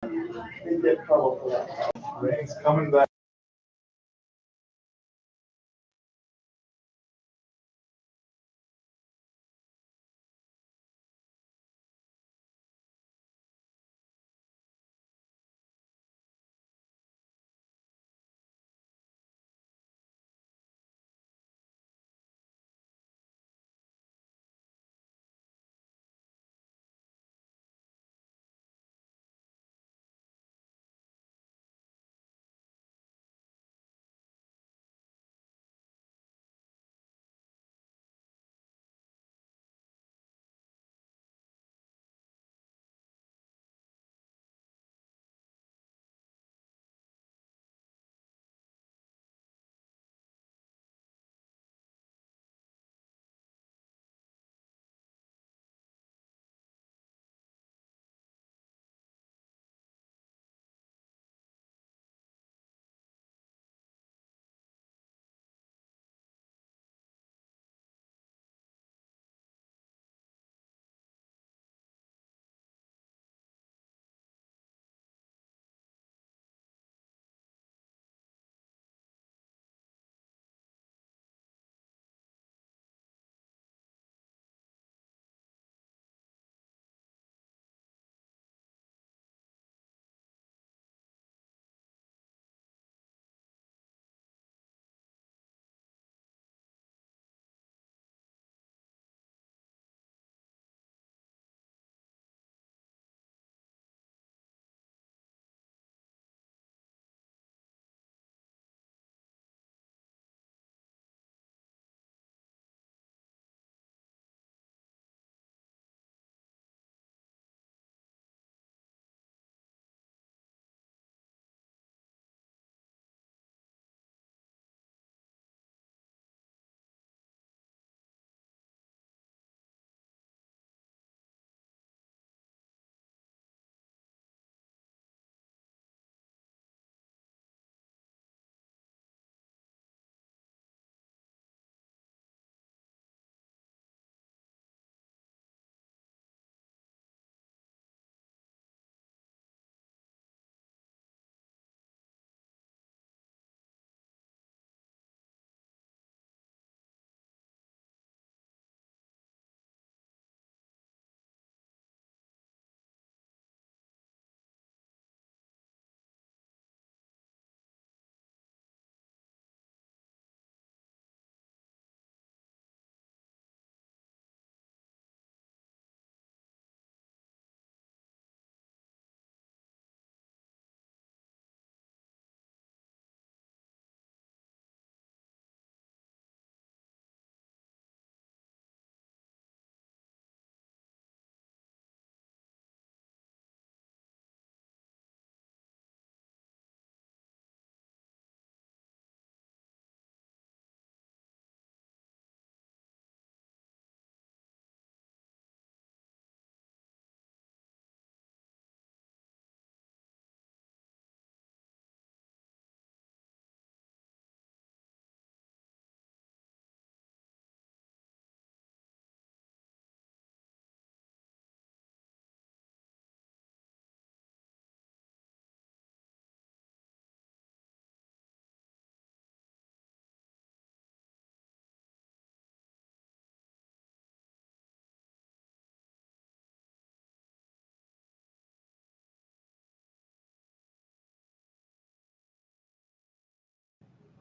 They get trouble for that. Rain's coming back.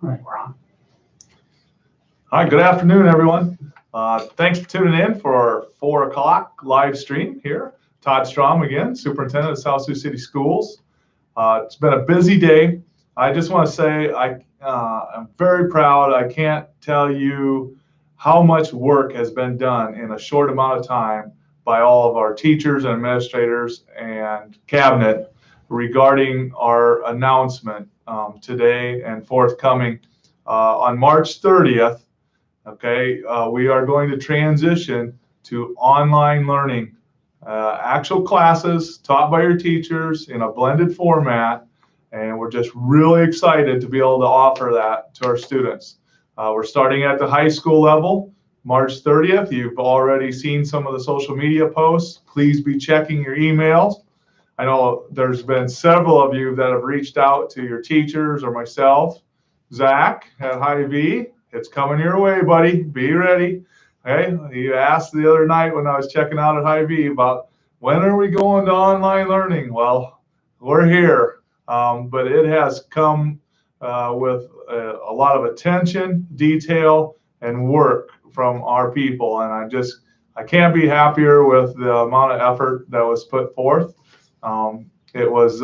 All right, we're on. Hi, good afternoon, everyone. Thanks for tuning in for our 4 o'clock live stream here. Todd Strom again, Superintendent of South Sioux City Schools. It's been a busy day. I just want to say I'm very proud. I can't tell you how much work has been done in a short amount of time by all of our teachers and administrators and cabinet regarding our announcement today and forthcoming on March 30th. Okay, we are going to transition to online learning, actual classes taught by your teachers in a blended format, and we're just really excited to be able to offer that to our students. We're starting at the high school level, March 30th. You've already seen some of the social media posts. Please be checking your emails. I know there's been several of you that have reached out to your teachers or myself. Zach at Hy-Vee, it's coming your way, buddy. Be ready. Okay, he asked the other night when I was checking out at Hy-Vee about when are we going to online learning. Well, we're here, but it has come with a lot of attention, detail, and work from our people, and I can't be happier with the amount of effort that was put forth. It was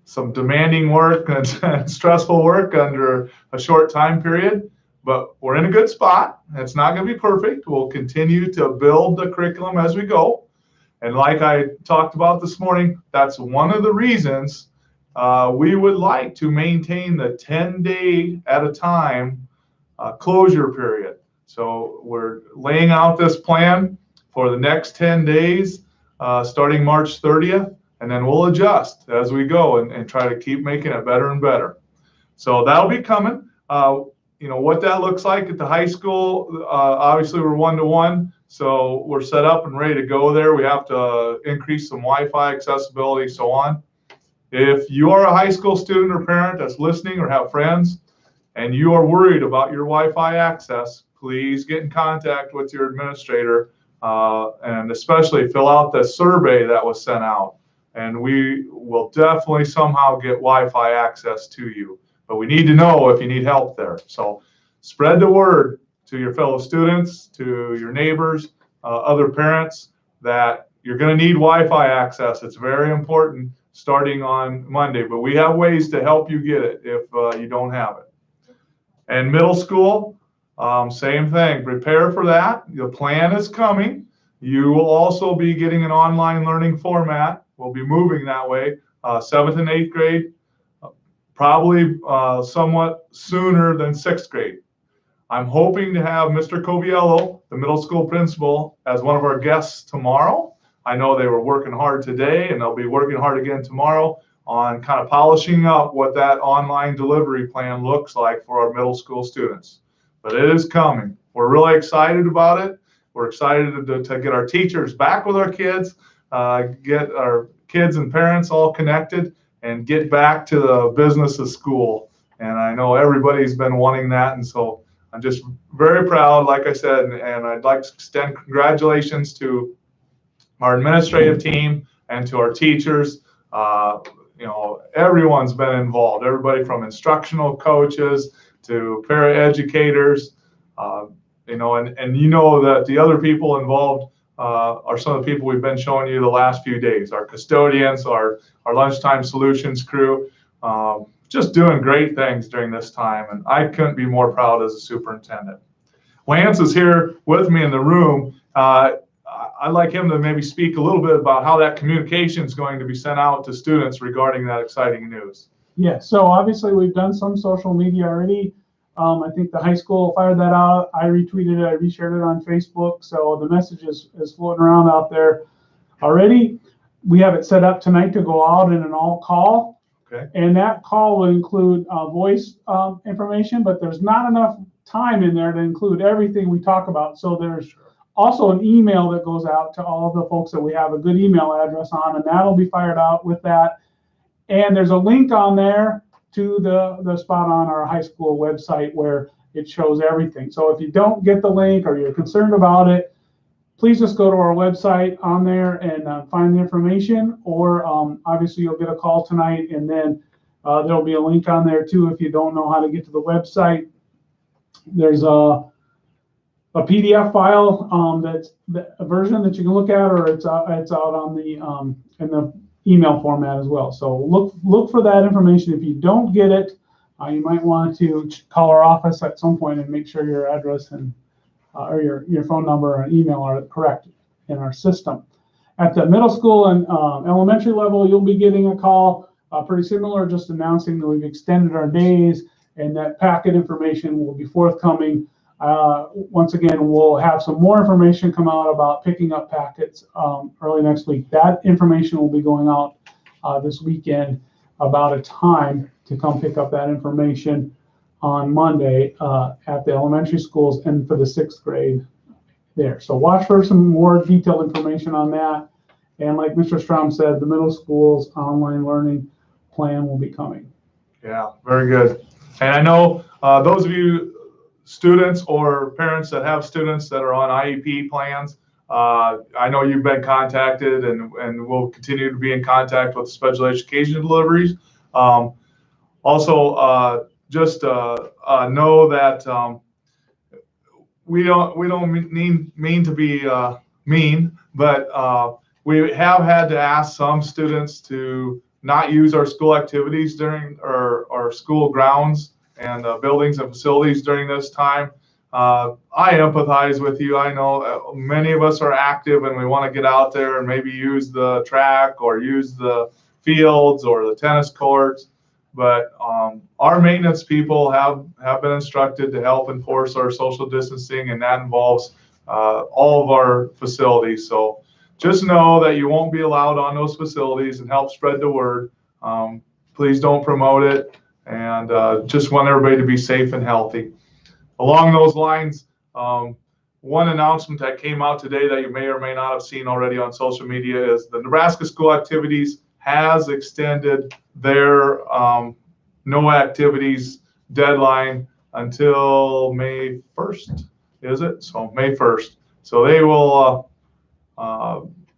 some demanding work and stressful work under a short time period, but we're in a good spot. It's not going to be perfect. We'll continue to build the curriculum as we go. And like I talked about this morning, that's one of the reasons we would like to maintain the 10-day at a time closure period. So we're laying out this plan for the next 10 days, starting March 30th, and then we'll adjust as we go and try to keep making it better and better. So that'll be coming. What that looks like at the high school, obviously we're 1-to-1, so we're set up and ready to go there. We have to increase some Wi-Fi accessibility, so on. If you are a high school student or parent that's listening or have friends, and you are worried about your Wi-Fi access, please get in contact with your administrator and especially fill out the survey that was sent out. And we will definitely somehow get Wi-Fi access to you. But we need to know if you need help there. So spread the word to your fellow students, to your neighbors, other parents, that you're going to need Wi-Fi access. It's very important starting on Monday. But we have ways to help you get it if you don't have it. And middle school, same thing. Prepare for that. The plan is coming. You will also be getting an online learning format. We'll be moving that way. 7th and 8th grade, probably somewhat sooner than 6th grade. I'm hoping to have Mr. Coviello, the middle school principal, as one of our guests tomorrow. I know they were working hard today, and they'll be working hard again tomorrow on kind of polishing up what that online delivery plan looks like for our middle school students. But it is coming. We're really excited about it. We're excited to get our teachers back with our kids, get our kids and parents all connected, and get back to the business of school. And I know everybody's been wanting that, and so I'm just very proud, like I said, and I'd like to extend congratulations to our administrative team and to our teachers. Everyone's been involved, everybody from instructional coaches to paraeducators, and you know that the other people involved are some of the people we've been showing you the last few days, our custodians, our lunchtime solutions crew, just doing great things during this time. And I couldn't be more proud as a superintendent. Lance is here with me in the room. I'd like him to maybe speak a little bit about how that communication is going to be sent out to students regarding that exciting news. Yeah, so obviously we've done some social media already. I think the high school fired that out. I retweeted it, I reshared it on Facebook. So the message is floating around out there already. We have it set up tonight to go out in an all call. Okay. And that call will include voice information, but there's not enough time in there to include everything we talk about. So there's also an email that goes out to all of the folks that we have a good email address on, and that'll be fired out with that. And there's a link on there to the spot on our high school website where it shows everything. So if you don't get the link or you're concerned about it, please just go to our website on there and find the information, or obviously you'll get a call tonight, and then there'll be a link on there too if you don't know how to get to the website. There's a PDF file that's a version that you can look at, or it's out on the in the email format as well. So look for that information. If you don't get it, you might want to call our office at some point and make sure your address and or your phone number or email are correct in our system. At the middle school and elementary level, you'll be getting a call pretty similar, just announcing that we've extended our days and that packet information will be forthcoming. Once again, we'll have some more information come out about picking up packets early next week. That information will be going out this weekend about a time to come pick up that information on Monday at the elementary schools and for the 6th grade there. So watch for some more detailed information on that. And like Mr. Strom said, the middle school's online learning plan will be coming. Yeah, very good. And I know those of you students or parents that have students that are on IEP plans, I know you've been contacted and will continue to be in contact with special education deliveries. Also, just know that we don't mean to be mean, but we have had to ask some students to not use our school activities during our school grounds and buildings and facilities during this time. I empathize with you. I know many of us are active and we want to get out there and maybe use the track or use the fields or the tennis courts. But our maintenance people have been instructed to help enforce our social distancing, and that involves all of our facilities. So just know that you won't be allowed on those facilities, and help spread the word. Please don't promote it, and just want everybody to be safe and healthy. Along those lines, one announcement that came out today that you may or may not have seen already on social media is the Nebraska School Activities has extended their no activities deadline until May 1st, is it? So May 1st. So they will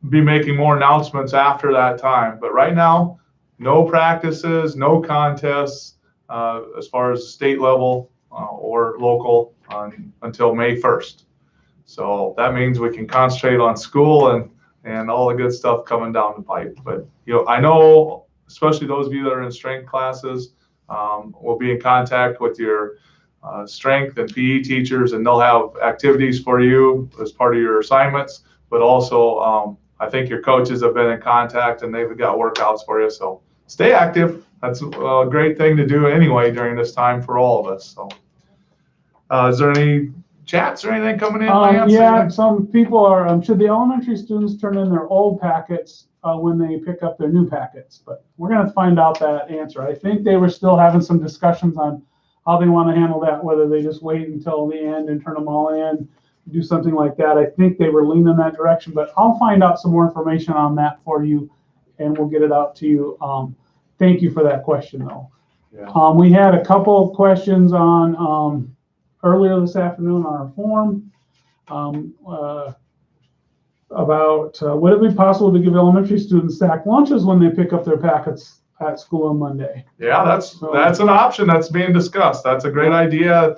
be making more announcements after that time. But right now, no practices, no contests as far as state level or local until May 1st. So that means we can concentrate on school and all the good stuff coming down the pipe. But I know, especially those of you that are in strength classes, will be in contact with your strength and PE teachers, and they'll have activities for you as part of your assignments. But also, I think your coaches have been in contact and they've got workouts for you. So stay active. That's a great thing to do anyway during this time for all of us. So, is there any chats or anything coming in? Yeah, some people are. Should the elementary students turn in their old packets when they pick up their new packets? But we're going to find out that answer. I think they were still having some discussions on how they want to handle that, whether they just wait until the end and turn them all in, do something like that. I think they were leaning in that direction, but I'll find out some more information on that for you, and we'll get it out to you. Thank you for that question, though. Yeah. We had a couple of questions on earlier this afternoon on our forum about would it be possible to give elementary students stacked lunches when they pick up their packets at school on Monday? Yeah, that's an option that's being discussed. That's a great idea.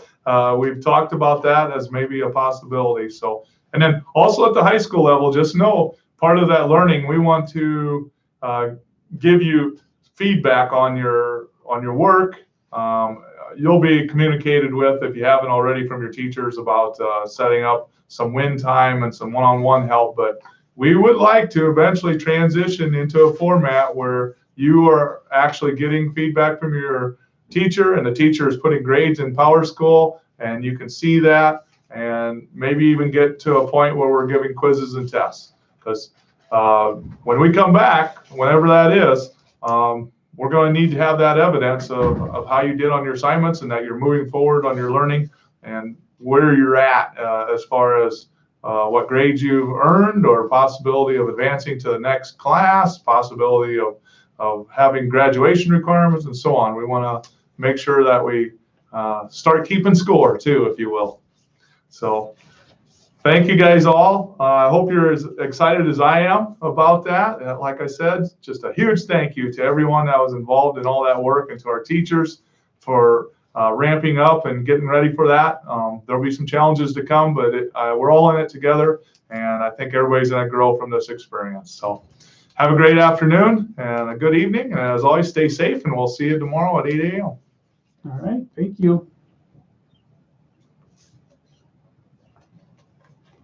We've talked about that as maybe a possibility. So, and then also at the high school level, just know part of that learning, we want to give you feedback on your work. You'll be communicated with, if you haven't already, from your teachers about setting up some win time and some one-on-one help. But we would like to eventually transition into a format where you are actually getting feedback from your teacher, and the teacher is putting grades in PowerSchool, and you can see that, and maybe even get to a point where we're giving quizzes and tests. Because when we come back, whenever that is, we're going to need to have that evidence of how you did on your assignments, and that you're moving forward on your learning and where you're at as far as what grades you've earned, or possibility of advancing to the next class, possibility of having graduation requirements, and so on. We want to make sure that we start keeping score too, if you will. So thank you guys all. I hope you're as excited as I am about that. Like I said, just a huge thank you to everyone that was involved in all that work, and to our teachers for ramping up and getting ready for that. There'll be some challenges to come, but we're all in it together, and I think everybody's going to grow from this experience. So have a great afternoon and a good evening, and as always, stay safe, and we'll see you tomorrow at 8 a.m. All right, thank you.